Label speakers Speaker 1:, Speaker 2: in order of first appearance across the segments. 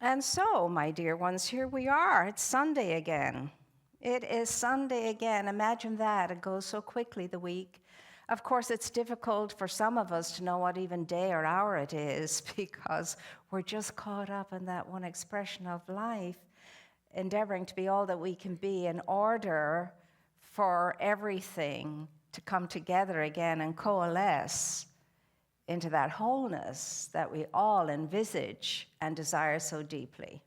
Speaker 1: And so, my dear ones, here we are. It's Sunday again. It is Sunday again. Imagine that. It goes so quickly, the week. Of course, it's difficult for some of us to know what even day or hour it is because we're just caught up in that one expression of life, endeavoring to be all that we can be in order for everything to come together again and coalesce into that wholeness that we all envisage and desire so deeply.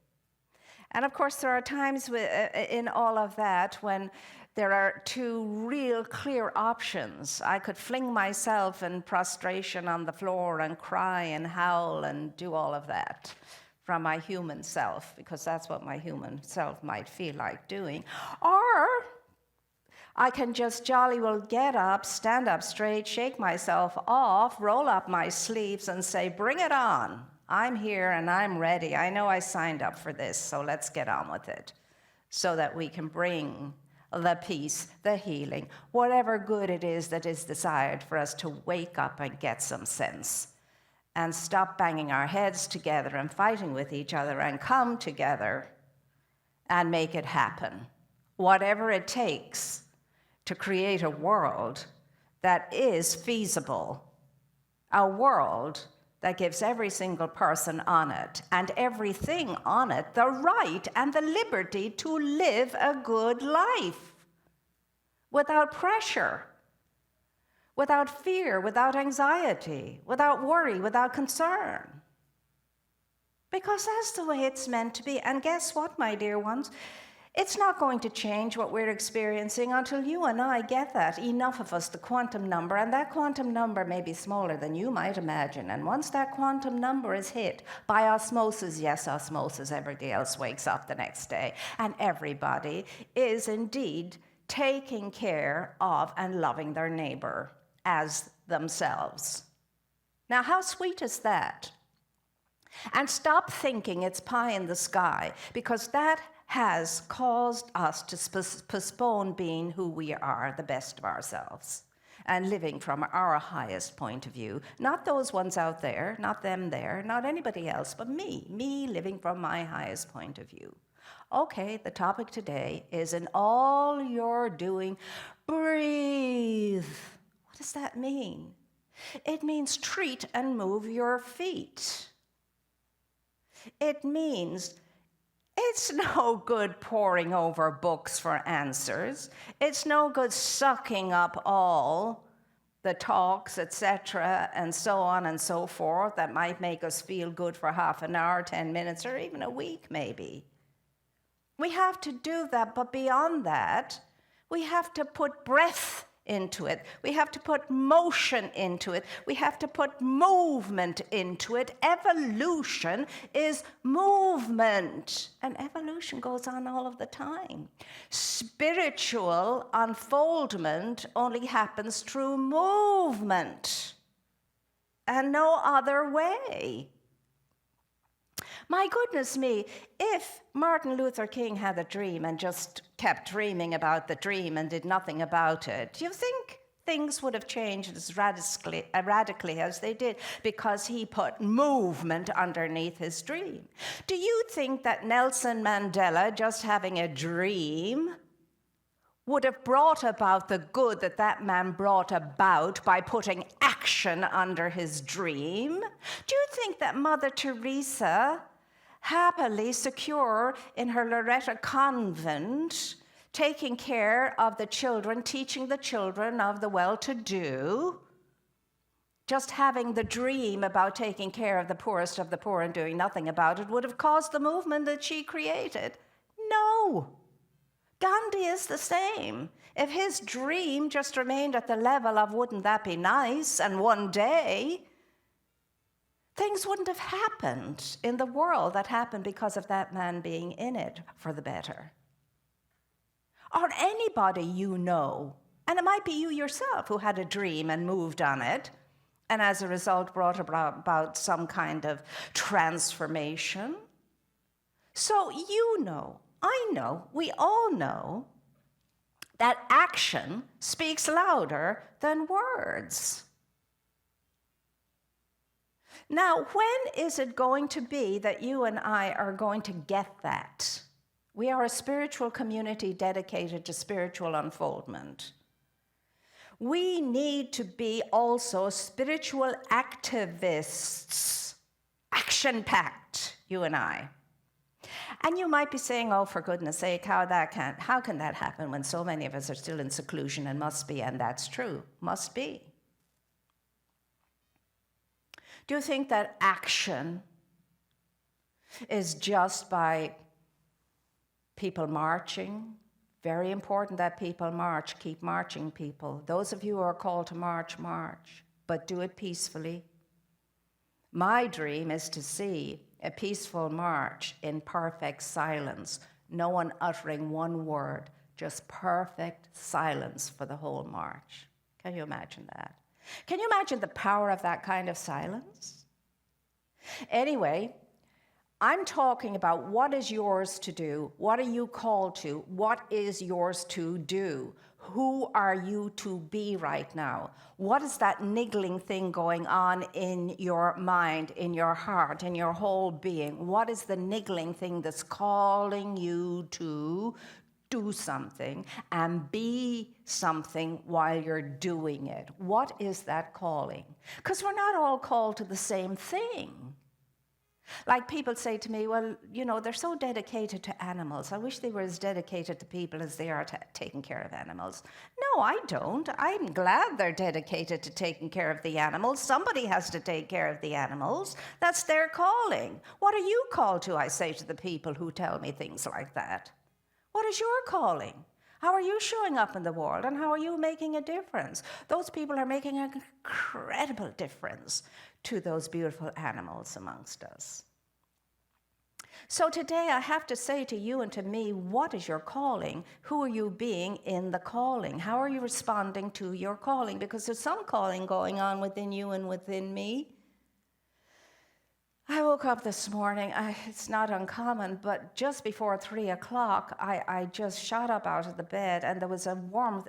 Speaker 1: And of course, there are times in all of that when there are two real clear options. I could fling myself in prostration on the floor and cry and howl and do all of that from my human self, because that's what my human self might feel like doing. Or I can just jolly well get up, stand up straight, shake myself off, roll up my sleeves and say, bring it on. I'm here and I'm ready. I know I signed up for this, so let's get on with it so that we can bring the peace, the healing, whatever good it is that is desired for us to wake up and get some sense and stop banging our heads together and fighting with each other and come together and make it happen. Whatever it takes to create a world that is feasible, a world that gives every single person on it and everything on it the right and the liberty to live a good life without pressure, without fear, without anxiety, without worry, without concern. Because that's the way it's meant to be. And guess what, my dear ones? It's not going to change what we're experiencing until you and I get that. Enough of us, the quantum number, and that quantum number may be smaller than you might imagine. And once that quantum number is hit by osmosis, yes, osmosis, everybody else wakes up the next day. And everybody is indeed taking care of and loving their neighbor as themselves. Now, how sweet is that? And stop thinking it's pie in the sky, because that has caused us to postpone being who we are, the best of ourselves, and living from our highest point of view. Not those ones out there, not them there, not anybody else, but me living from my highest point of view. Okay, the topic today is in all you're doing, breathe. What does that mean? It means treat and move your feet. It means it's no good poring over books for answers. It's no good sucking up all the talks, etc., and so on and so forth that might make us feel good for half an hour, 10 minutes, or even a week maybe. We have to do that, but beyond that, we have to put breath into it. We have to put motion into it. We have to put movement into it. Evolution is movement, and evolution goes on all of the time. Spiritual unfoldment only happens through movement and no other way. My goodness me, if Martin Luther King had a dream and just kept dreaming about the dream and did nothing about it, do you think things would have changed as radically as they did because he put movement underneath his dream? Do you think that Nelson Mandela, just having a dream, would have brought about the good that that man brought about by putting action under his dream? Do you think that Mother Teresa, happily secure in her Loreto convent, taking care of the children, teaching the children of the well-to-do, just having the dream about taking care of the poorest of the poor and doing nothing about it would have caused the movement that she created? No. Gandhi is the same. If his dream just remained at the level of wouldn't that be nice, and one day, things wouldn't have happened in the world that happened because of that man being in it for the better. Or anybody you know, and it might be you yourself who had a dream and moved on it, and as a result brought about some kind of transformation. So you know, I know, we all know that action speaks louder than words. Now, when is it going to be that you and I are going to get that? We are a spiritual community dedicated to spiritual unfoldment. We need to be also spiritual activists, action-packed, you and I. And you might be saying, oh, for goodness sake, how can that happen when so many of us are still in seclusion? And must be, and that's true, must be. Do you think that action is just by people marching? Very important that people march. Keep marching, people. Those of you who are called to march, march, but do it peacefully. My dream is to see a peaceful march in perfect silence, no one uttering one word, just perfect silence for the whole march. Can you imagine that? Can you imagine the power of that kind of silence? Anyway, I'm talking about what is yours to do, what are you called to, what is yours to do, who are you to be right now? What is that niggling thing going on in your mind, in your heart, in your whole being? What is the niggling thing that's calling you to do something and be something while you're doing it? What is that calling? Because we're not all called to the same thing. Like people say to me, well, you know, they're so dedicated to animals. I wish they were as dedicated to people as they are to taking care of animals. No, I don't. I'm glad they're dedicated to taking care of the animals. Somebody has to take care of the animals. That's their calling. What are you called to, I say to the people who tell me things like that? What is your calling? How are you showing up in the world, and how are you making a difference? Those people are making an incredible difference to those beautiful animals amongst us. So today I have to say to you and to me, what is your calling? Who are you being in the calling? How are you responding to your calling? Because there's some calling going on within you and within me. I woke up this morning, it's not uncommon, but just before 3 o'clock, I just shot up out of the bed, and there was a warmth.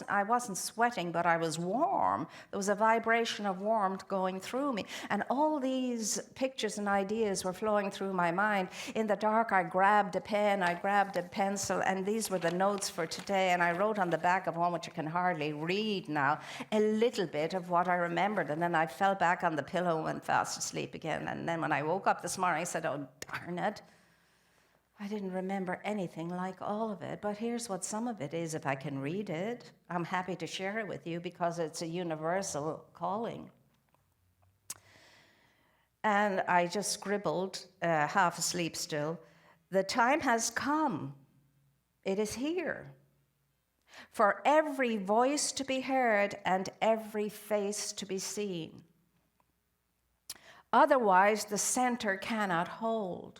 Speaker 1: I wasn't sweating, but I was warm. There was a vibration of warmth going through me, and all these pictures and ideas were flowing through my mind. In the dark, I grabbed a pen, I grabbed a pencil, and these were the notes for today, and I wrote on the back of one, which I can hardly read now, a little bit of what I remembered, and then I fell back on the pillow and went fast asleep again. And then when I woke up this morning, I said, oh, darn it. I didn't remember anything like all of it, but here's what some of it is if I can read it. I'm happy to share it with you because it's a universal calling. And I just scribbled, half asleep still, the time has come. It is here. For every voice to be heard and every face to be seen. Otherwise, the center cannot hold.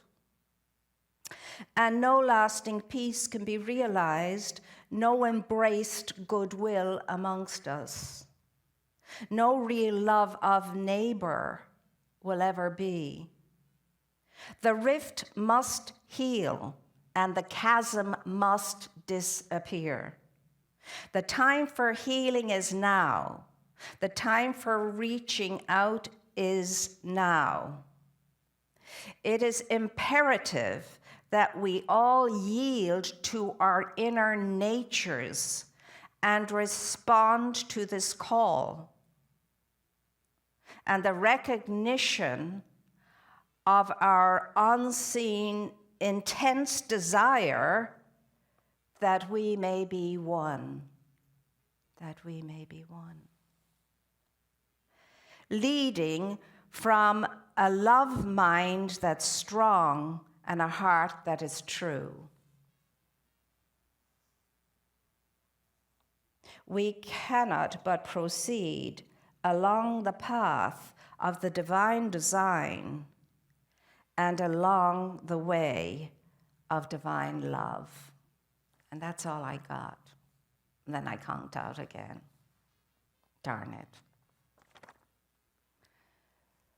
Speaker 1: And no lasting peace can be realized, no embraced goodwill amongst us. No real love of neighbor will ever be. The rift must heal, and the chasm must disappear. The time for healing is now. The time for reaching out is now. It is imperative that we all yield to our inner natures and respond to this call, and the recognition of our unseen, intense desire that we may be one, that we may be one. Leading from a love mind that's strong and a heart that is true. We cannot but proceed along the path of the divine design and along the way of divine love. And that's all I got. And then I conked out again. Darn it.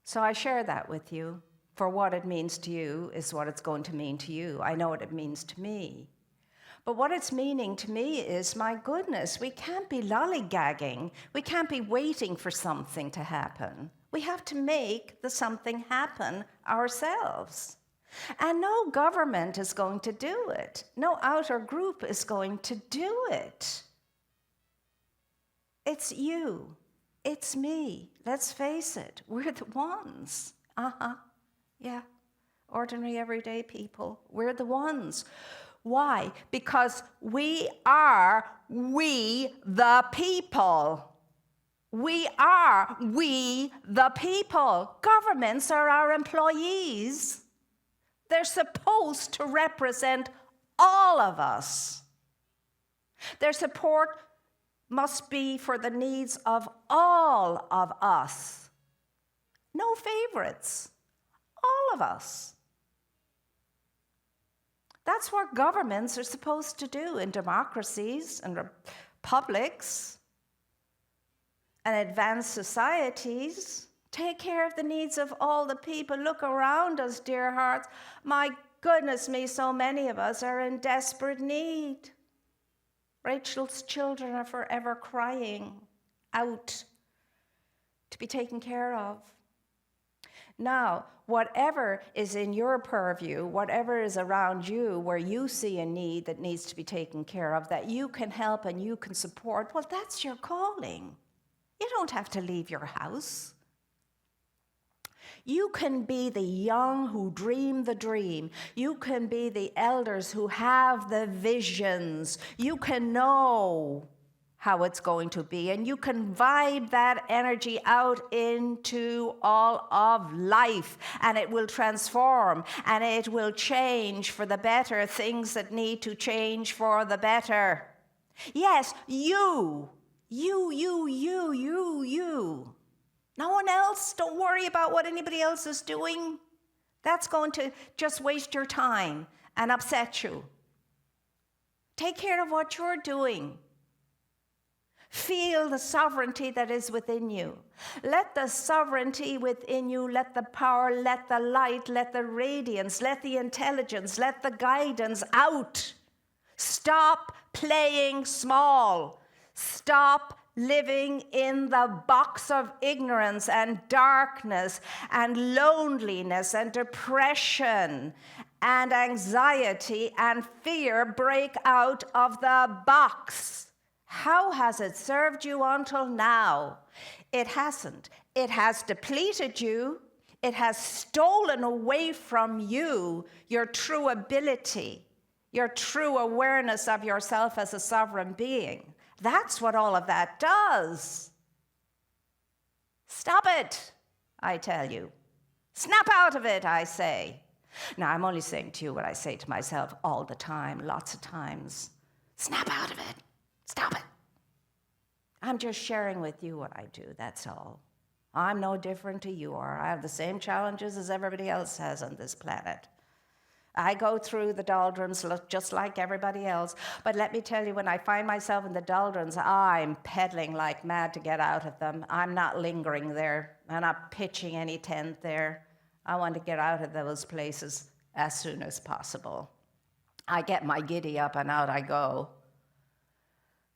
Speaker 1: So I share that with you, for what it means to you is what it's going to mean to you. I know what it means to me. But what it's meaning to me is, my goodness, we can't be lollygagging. We can't be waiting for something to happen. We have to make the something happen ourselves. And no government is going to do it. No outer group is going to do it. It's you. It's me. Let's face it. We're the ones. Yeah. Ordinary, everyday people. We're the ones. Why? Because we are the people. We are the people. Governments are our employees. They're supposed to represent all of us. Their support must be for the needs of all of us. No favorites. All of us. That's what governments are supposed to do in democracies and republics and advanced societies. Take care of the needs of all the people. Look around us, dear hearts. My goodness me, so many of us are in desperate need. Rachel's children are forever crying out to be taken care of. Now, whatever is in your purview, whatever is around you where you see a need that needs to be taken care of, that you can help and you can support, well, that's your calling. You don't have to leave your house. You can be the young who dream the dream. You can be the elders who have the visions. You can know how it's going to be, and you can vibe that energy out into all of life, and it will transform, and it will change for the better, things that need to change for the better. Yes, you. No one else. Don't worry about what anybody else is doing. That's going to just waste your time and upset you. Take care of what you're doing. Feel the sovereignty that is within you. Let the sovereignty within you, let the power, let the light, let the radiance, let the intelligence, let the guidance out. Stop playing small. Stop living in the box of ignorance and darkness and loneliness and depression and anxiety and fear. Break out of the box. How has it served you until now? It hasn't. It has depleted you. It has stolen away from you your true ability, your true awareness of yourself as a sovereign being. That's what all of that does. Stop it, I tell you. Snap out of it, I say. Now, I'm only saying to you what I say to myself all the time, lots of times. Snap out of it. Stop it. I'm just sharing with you what I do, that's all. I'm no different to you are. I have the same challenges as everybody else has on this planet. I go through the doldrums just like everybody else. But let me tell you, when I find myself in the doldrums, I'm pedaling like mad to get out of them. I'm not lingering there. I'm not pitching any tent there. I want to get out of those places as soon as possible. I get my giddy up and out I go,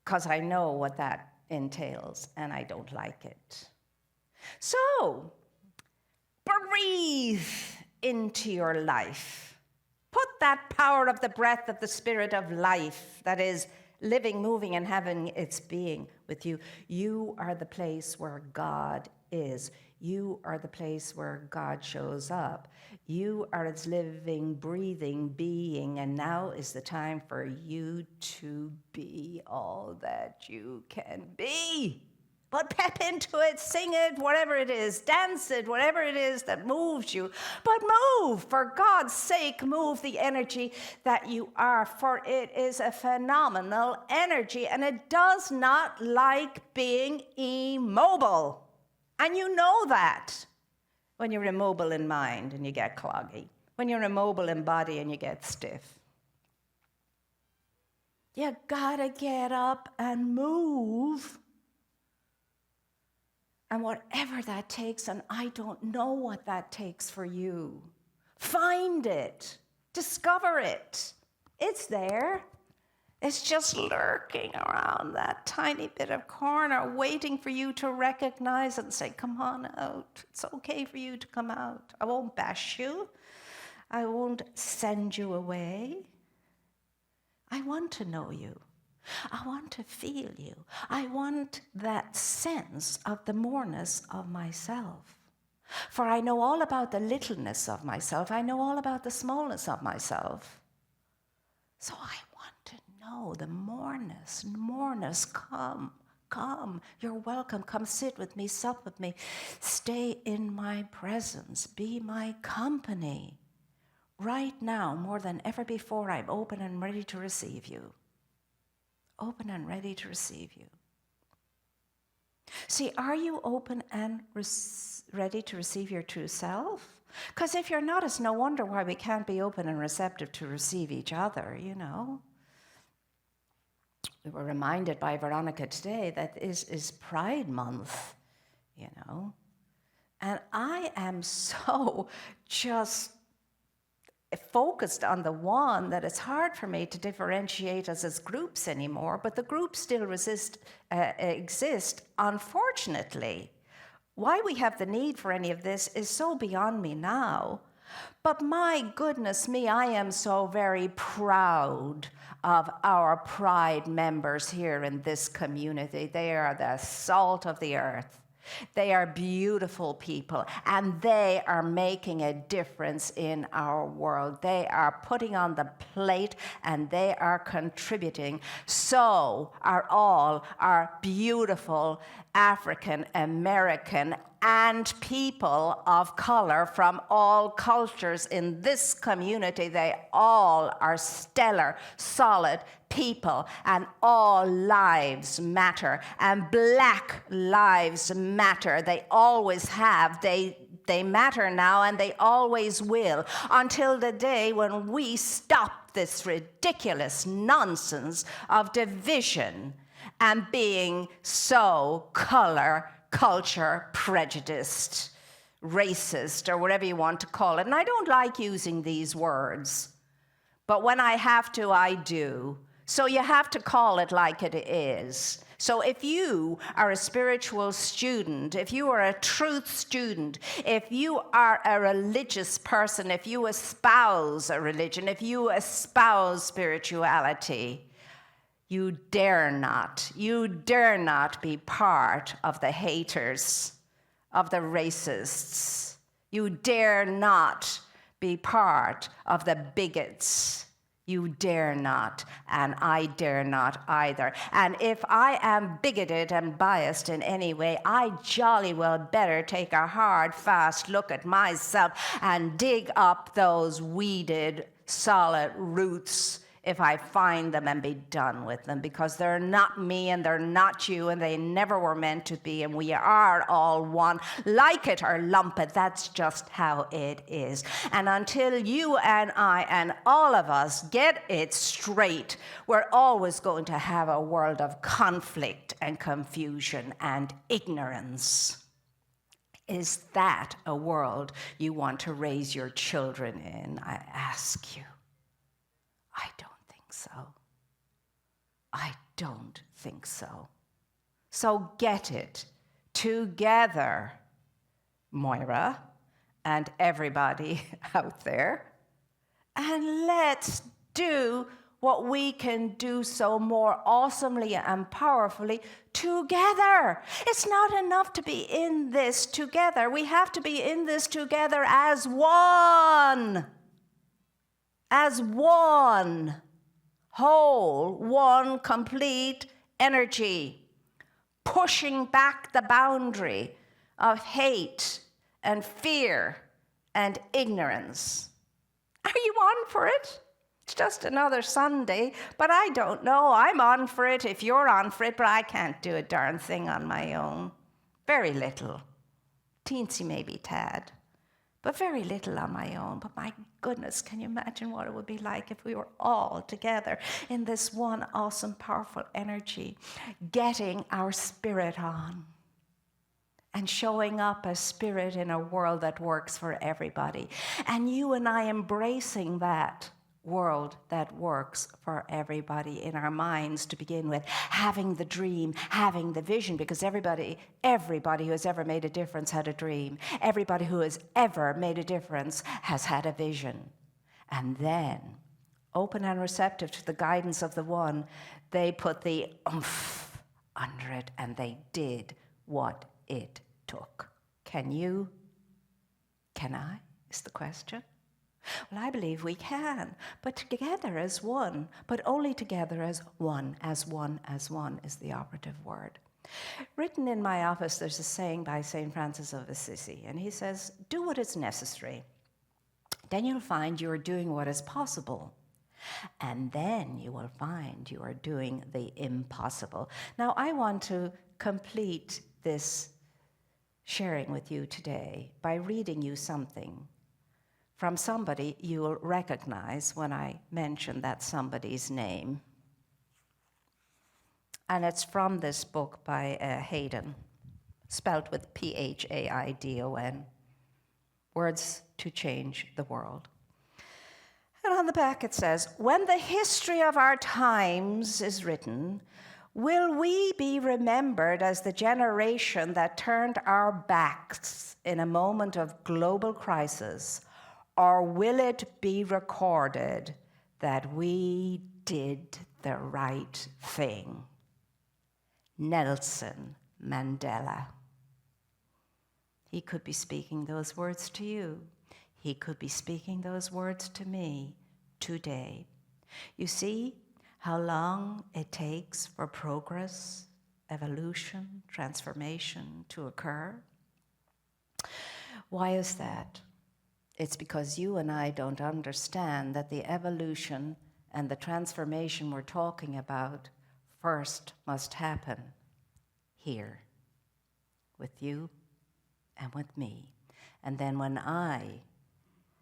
Speaker 1: because I know what that entails, and I don't like it. So, breathe into your life. Put that power of the breath of the spirit of life that is living, moving, and having its being with you. You are the place where God is. You are the place where God shows up. You are its living, breathing being, and now is the time for you to be all that you can be. Put pep into it, sing it, whatever it is, dance it, whatever it is that moves you. But move, for God's sake, move the energy that you are, for it is a phenomenal energy, and it does not like being immobile. And you know that when you're immobile in mind and you get cloggy, when you're immobile in body and you get stiff. You gotta get up and move. And whatever that takes, and I don't know what that takes for you, find it, discover it. It's there. It's just lurking around that tiny bit of corner, waiting for you to recognize it and say, come on out. It's okay for you to come out. I won't bash you. I won't send you away. I want to know you. I want to feel you. I want that sense of the moreness of myself. For I know all about the littleness of myself. I know all about the smallness of myself. So I want to know the moreness. Moreness, come. You're welcome. Come sit with me, sup with me. Stay in my presence. Be my company. Right now, more than ever before, I'm open and ready to receive you. Open and ready to receive you. See, are you open and ready to receive your true self? Because if you're not, it's no wonder why we can't be open and receptive to receive each other, you know. We were reminded by Veronica today that is Pride Month, you know. And I am so just focused on the one that it's hard for me to differentiate us as groups anymore, but the groups still exist, unfortunately. Why we have the need for any of this is so beyond me now. But my goodness me, I am so very proud of our Pride members here in this community. They are the salt of the earth. They are beautiful people, and they are making a difference in our world. They are putting on the plate, and they are contributing. So are all our beautiful African American and people of color from all cultures in this community. They all are stellar, solid people, and all lives matter, and Black lives matter. They always have. They matter now, and they always will, until the day when we stop this ridiculous nonsense of division and being so culture prejudiced, racist, or whatever you want to call it. And I don't like using these words, but when I have to, I do. So you have to call it like it is. So if you are a spiritual student, if you are a truth student, if you are a religious person, if you espouse a religion, if you espouse spirituality, you dare not be part of the haters, of the racists. You dare not be part of the bigots. You dare not, and I dare not either. And if I am bigoted and biased in any way, I jolly well better take a hard, fast look at myself and dig up those weeded, solid roots if I find them, and be done with them, because they're not me and they're not you, and they never were meant to be, and we are all one. Like it or lump it, that's just how it is. And until you and I and all of us get it straight, we're always going to have a world of conflict and confusion and ignorance. Is that a world you want to raise your children in, I ask you? I don't think so. I don't think so. So get it together, Moira and everybody out there, and let's do what we can do so more awesomely and powerfully together. It's not enough to be in this together. We have to be in this together as one. As one whole, one complete energy, pushing back the boundary of hate and fear and ignorance. Are you on for it? It's just another Sunday, but I don't know. I'm on for it if you're on for it, but I can't do a darn thing on my own. Very little. Teensy maybe tad. But very little on my own. But my goodness, can you imagine what it would be like if we were all together in this one awesome, powerful energy, getting our spirit on and showing up as spirit in a world that works for everybody. And you and I embracing that world that works for everybody in our minds to begin with, having the dream, having the vision, because everybody who has ever made a difference had a dream. Everybody who has ever made a difference has had a vision. And then, open and receptive to the guidance of the one, they put the oomph under it and they did what it took. Can you? Can I? Is the question. Well, I believe we can, but together as one, but only together as one is the operative word. Written in my office, there's a saying by St. Francis of Assisi, and he says, do what is necessary. Then you'll find you are doing what is possible. And then you will find you are doing the impossible. Now, I want to complete this sharing with you today by reading you something from somebody you'll recognize when I mention that somebody's name. And it's from this book by Hayden, spelled with P-H-A-I-D-O-N, Words to Change the World. And on the back it says, when the history of our times is written, will we be remembered as the generation that turned our backs in a moment of global crisis, or will it be recorded that we did the right thing? Nelson Mandela. He could be speaking those words to you. He could be speaking those words to me today. You see how long it takes for progress, evolution, transformation to occur? Why is that? It's because you and I don't understand that the evolution and the transformation we're talking about first must happen here with you and with me. And then when I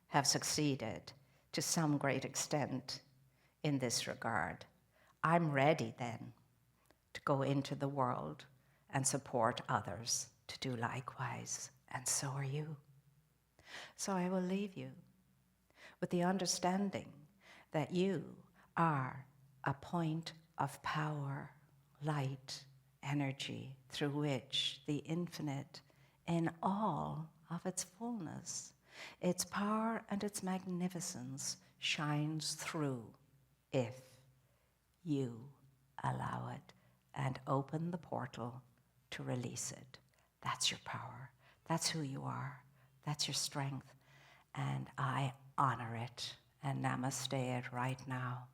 Speaker 1: have succeeded to some great extent in this regard, I'm ready then to go into the world and support others to do likewise, and so are you. So I will leave you with the understanding that you are a point of power, light, energy, through which the infinite in all of its fullness, its power and its magnificence shines through if you allow it and open the portal to release it. That's your power. That's who you are. That's your strength. And I honor it and namaste it right now.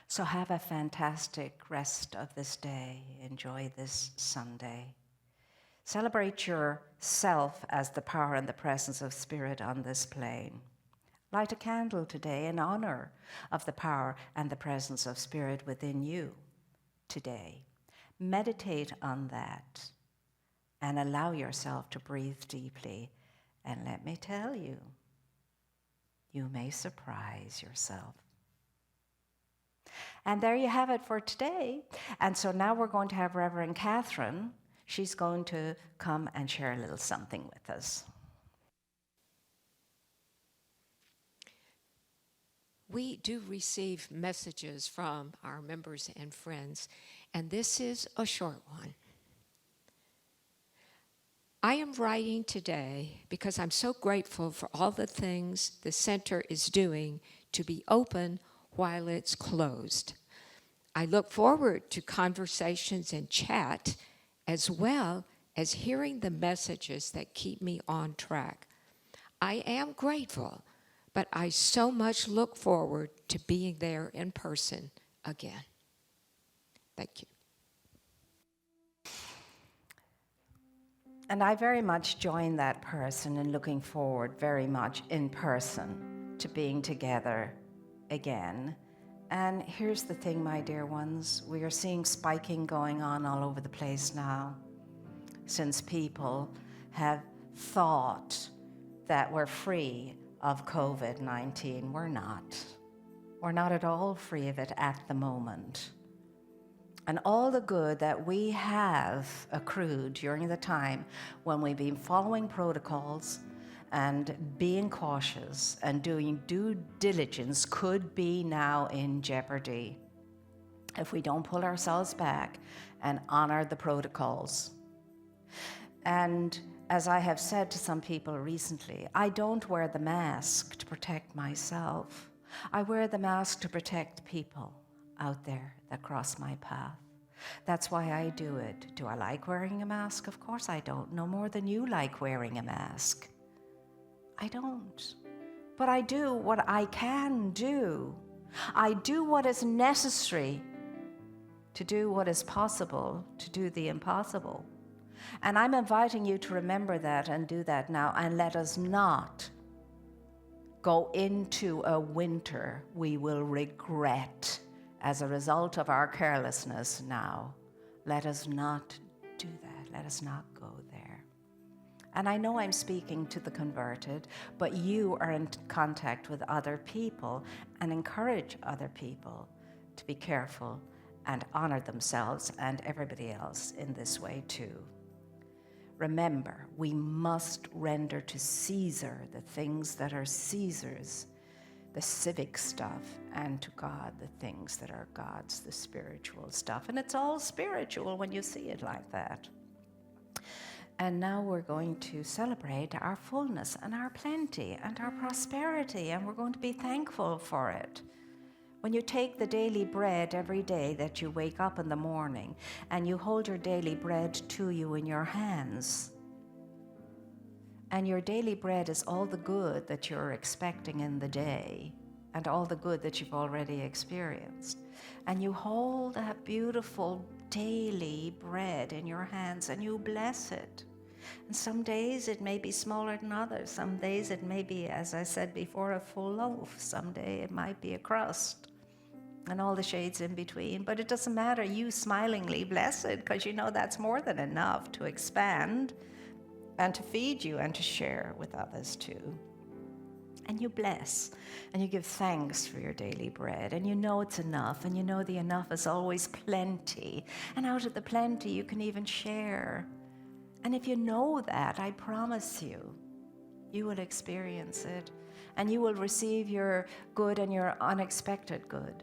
Speaker 1: So have a fantastic rest of this day. Enjoy this Sunday. Celebrate yourself as the power and the presence of Spirit on this plane. Light a candle today in honor of the power and the presence of Spirit within you today. Meditate on that and allow yourself to breathe deeply. And let me tell you, you may surprise yourself. And there you have it for today. And so now we're going to have Reverend Catherine. She's going to come and share a little something with us.
Speaker 2: We do receive messages from our members and friends, and this is a short one. I am writing today because I'm so grateful for all the things the center is doing to be open while it's closed. I look forward to conversations and chat, as well as hearing the messages that keep me on track. I am grateful, but I so much look forward to being there in person again. Thank you.
Speaker 1: And I very much join that person in looking forward very much in person to being together again. And here's the thing, my dear ones, we are seeing spiking going on all over the place now, since people have thought that we're free of COVID-19. We're not. We're not at all free of it at the moment. And all the good that we have accrued during the time when we've been following protocols and being cautious and doing due diligence could be now in jeopardy if we don't pull ourselves back and honor the protocols. And as I have said to some people recently, I don't wear the mask to protect myself. I wear the mask to protect people out there that cross my path. That's why I do it. Do I like wearing a mask? Of course I don't. No more than you like wearing a mask. I don't. But I do what I can do. I do what is necessary to do what is possible, to do the impossible. And I'm inviting you to remember that and do that now, and let us not go into a winter we will regret as a result of our carelessness now. Let us not do that. Let us not go there. And I know I'm speaking to the converted, but you are in contact with other people, and encourage other people to be careful and honor themselves and everybody else in this way too. Remember, we must render to Caesar the things that are Caesar's, the civic stuff, and to God the things that are God's, the spiritual stuff. And it's all spiritual when you see it like that. And now we're going to celebrate our fullness and our plenty and our prosperity, and we're going to be thankful for it. When you take the daily bread every day that you wake up in the morning and you hold your daily bread to you in your hands, and your daily bread is all the good that you're expecting in the day and all the good that you've already experienced, and you hold that beautiful daily bread in your hands and you bless it. And some days it may be smaller than others. Some days it may be, as I said before, a full loaf. Someday it might be a crust, and all the shades in between. But it doesn't matter. You smilingly bless it, because you know that's more than enough to expand and to feed you and to share with others too. And you bless and you give thanks for your daily bread, and you know it's enough, and you know the enough is always plenty, and out of the plenty you can even share. And if you know that, I promise you, you will experience it, and you will receive your good and your unexpected good.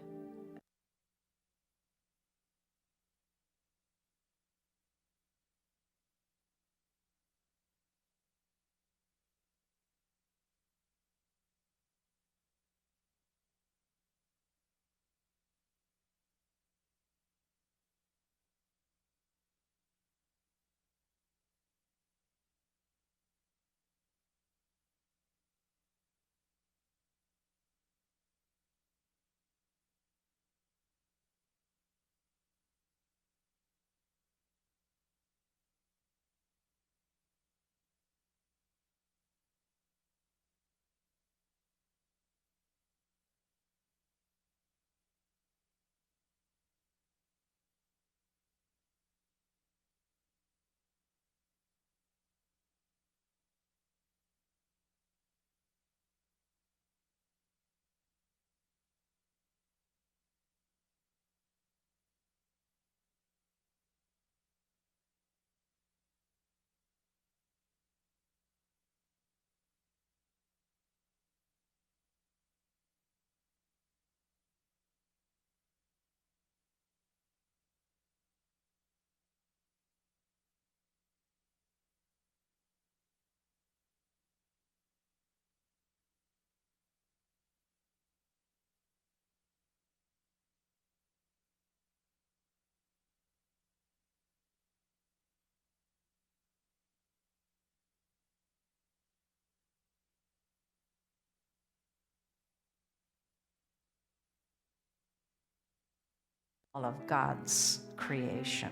Speaker 1: All of God's creation.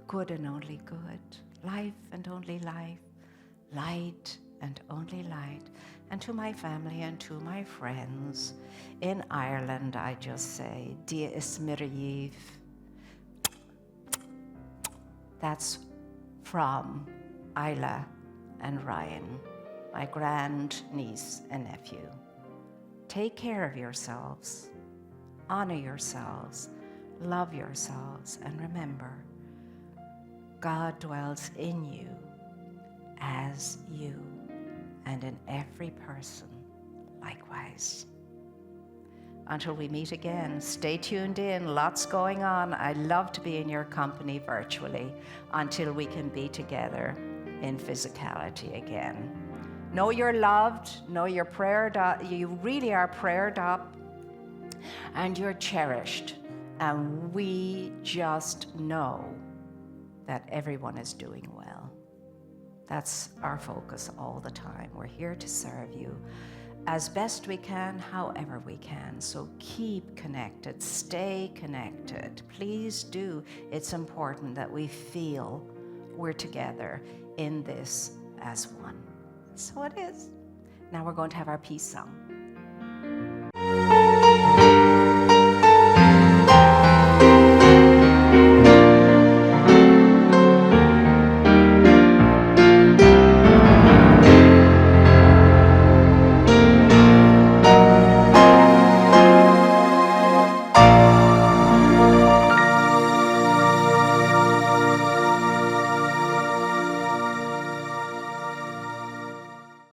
Speaker 1: Good and only good, life and only life, light and only light. And to my family and to my friends in Ireland, I just say, Dia Ismiriyev. That's from Isla and Ryan, my grand niece and nephew. Take care of yourselves, honor yourselves, love yourselves, and remember, God dwells in you as you, and in every person likewise. Until we meet again, stay tuned in. Lots going on. I love to be in your company virtually until we can be together in physicality again. Know you're loved. Know you're prayed up. You really are prayed up, and you're cherished. And we just know that everyone is doing well. That's our focus all the time. We're here to serve you as best we can, however we can. So keep connected, stay connected. Please do. It's important that we feel we're together in this as one. So it is. Now we're going to have our peace song.